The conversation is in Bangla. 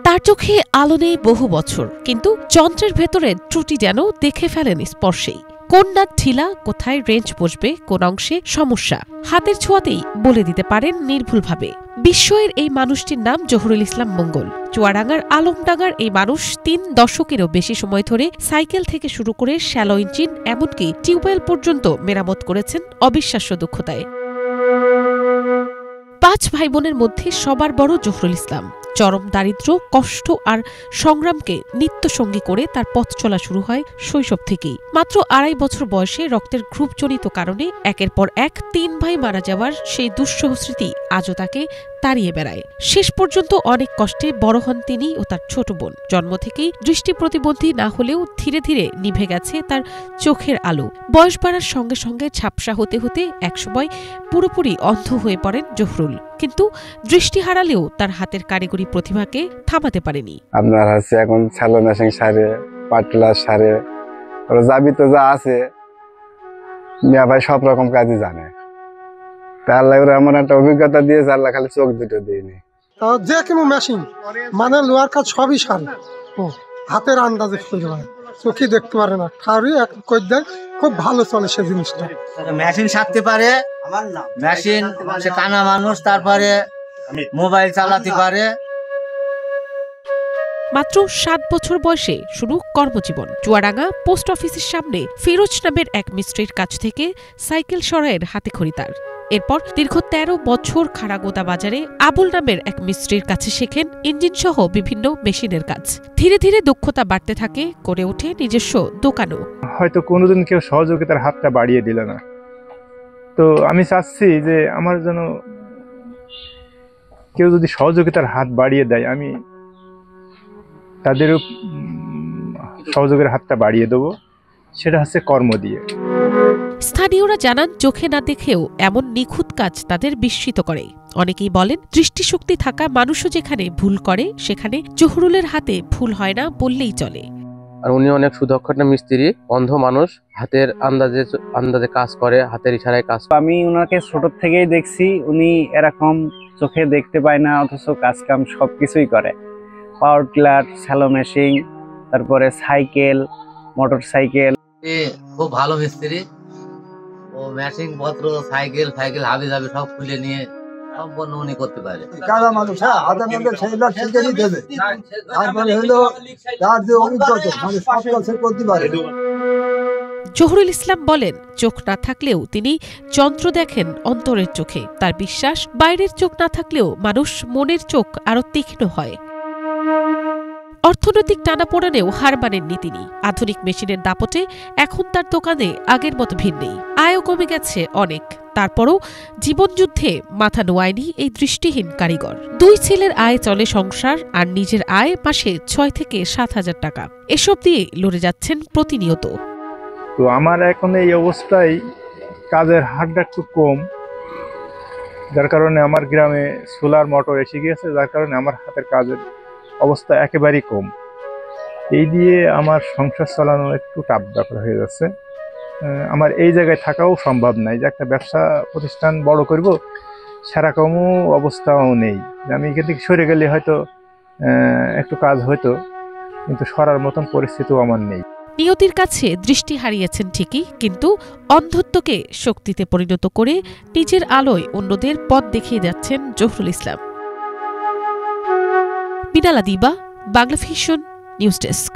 তার চোখে আলো নেই বহু বছর, কিন্তু যন্ত্রের ভেতরে ত্রুটি যেন দেখে ফেলেন স্পর্শেই। কোন নাট ঢিলা, কোথায় রেঞ্জ বসবে, কোন অংশে সমস্যা হাতের ছোঁয়াতেই বলে দিতে পারেন নির্ভুলভাবে। বিস্ময়ের এই মানুষটির নাম জহুরুল ইসলাম মঙ্গল। চুয়াডাঙ্গার আলমডাঙ্গার এই মানুষ ৩ দশকেরও বেশি সময় ধরে সাইকেল থেকে শুরু করে শ্যালো ইঞ্জিন এমনকি টিউবওয়েল পর্যন্ত মেরামত করেছেন অবিশ্বাস্য দক্ষতায়। ৫ ভাই বোনের মধ্যে সবার বড় জহুরুল ইসলাম। চরম দারিদ্র্য, কষ্ট আর সংগ্রামকে নিত্যসঙ্গী করে তার পথ চলা শুরু হয় শৈশব থেকেই। মাত্র ২.৫ বছর বয়সে রক্তের গ্রুপজনিত কারণে একের পর এক ৩ ভাই মারা যাওয়ার সেই দুঃসহ স্মৃতি আজও তাকে তাড়িয়ে বেড়ায়। শেষ পর্যন্ত অনেক কষ্টে বড় হন তিনি ও তার ছোট বোন। জন্ম থেকেই দৃষ্টি প্রতিবন্ধী না হলেও ধীরে ধীরে নিভে গেছে তার চোখের আলো। বয়স বাড়ার সঙ্গে সঙ্গে ঝাপসা হতে হতে একসময় পুরোপুরি অন্ধ হয়ে পড়েন জহুরুল। কিন্তু দৃষ্টি হারালেও তার হাতের কারিগরি প্রতিভাকে থামাতে পারেনি। আপনার হচ্ছে এখন শ্যালো মেশিন সারে, পাটলা সারে, যাবি তো যা আছে মিয়া ভাই সব রকম কাজই জানে। আল্লাহ এমন একটা অভিজ্ঞতা দিয়েছে, আল্লাহ খালি চোখ দুটো দিইনি। যে কোনো মেশিন মানে লোহার কাজ সবই সারে, হাতের আন্দাজে খুঁজে পারে, চোখে দেখতে পারে না, ঠাউরি এক করে দেয়, খুব ভালো চলে সেই জিনিসটা। মেশিন সারতে পারে, মেশিন সে কানা মানুষ, তারপরে মোবাইল চালাতে পারে। মাত্র ৭ বছর বয়সে শুরু কর্মজীবন। চুয়াডাঙ্গা পোস্ট অফিসের সামনে ফিরোজ নামের এক মিস্ত্রির কাছ থেকে সাইকেল সরাইয়ের হাতেখড়ি তার। এরপর দীর্ঘ ১৩ বছর খাড়াগোদা বাজারে আবুল নামের এক মিস্ত্রির কাছে শেখেন ইঞ্জিন সহ বিভিন্ন মেশিনের কাজ। ধীরে ধীরে দক্ষতা বাড়তে থাকে, করে ওঠে নিজস্ব দোকানও। হয়তো কোনোদিন কেউ সহযোগিতার হাতটা বাড়িয়ে দিল না, তো আমি চাচ্ছি যে আমার জন্য কেউ যদি সহযোগিতার হাত বাড়িয়ে দেয়, আমি তাদেরও সহযোগের হাতটা বাড়িয়ে দেবো, সেটা হচ্ছে কর্ম দিয়ে। স্থানীয়রা জানান, চোখে না দেখেও এমন নিখুঁত কাজ তাদের বিস্মিত করে। অনেকেই বলেন, দৃষ্টিশক্তি থাকা মানুষও যেখানে ভুল করে, সেখানে জহুরুলের হাতে ভুল হয় না বললেই চলে। আর উনি অনেক সুদক্ষ একটা মিস্ত্রি, অন্ধ মানুষ, হাতের আন্দাজে কাজ করে, হাতের ইশারায় কাজ। আমি ওনাকে ছোট থেকেই দেখছি, উনি এরকম চোখে দেখতে পায় না, অথচ কাজ কাম সবকিছুই করে। পাওয়ার টিলার, শ্যালো মেশিন, তারপরে সাইকেল, মোটর সাইকেল। খুব ভালো মিস্ত্রি। ও মেশিন পত্র, সাইকেল হাবি সব খুলে নিয়ে সম্পূর্ণ উনি করতে পারে। জহুরুল ইসলাম বলেন, চোখ না থাকলেও তিনি যন্ত্র দেখেন অন্তরের চোখে। তার বিশ্বাস, বাইরের চোখ না থাকলেও মানুষ মনের চোখ আরো তীক্ষ্ণ হয়। অর্থনৈতিক টানাপোড়েনেও হার মানেননি তিনি। আধুনিক মেশিনের দাপটে এখন তার দোকানে আগের মতো ভিড় নেই, আয়ও কমে গেছে অনেক। তারপরও জীবনযুদ্ধে মাথা নোয়ায়নি এই দৃষ্টিহীন কারিগর। 2 ছেলের আয় চলে সংসার, আর নিজের আয় মাসে ৬ থেকে ৭,০০০ টাকা। এসব দিয়ে লড়ে যাচ্ছেন প্রতিনিয়ত। তো আমার এখন এই অবস্থায় কাজের হারটা একটু কম, যার কারণে আমার গ্রামে সোলার মোটর এসে গিয়েছে, যার কারণে আমার হাতের কাজের অবস্থা একেবারেই কম। এই দিয়ে আমার সংসার চালানো একটু টাফ ব্যাপার হয়ে যাচ্ছে। আমার এই জায়গায় থাকাও সম্ভব নাই যে একটা ব্যবসা প্রতিষ্ঠান বড় করব, সেরকমও অবস্থাও নেই। আমি এখান থেকে সরে গেলে হয়তো একটু কাজ হয়তো, কিন্তু সরার মতন পরিস্থিতিও আমার নেই। নিয়তির কাছে দৃষ্টি হারিয়েছেন ঠিকই, কিন্তু অন্ধত্বকে শক্তিতে পরিণত করে নিজের আলোয় অন্যদের পথ দেখিয়ে যাচ্ছেন জহুরুল ইসলাম। বিনালা দিবা, বাংলা ভিশন, নিউজ ডেস্ক।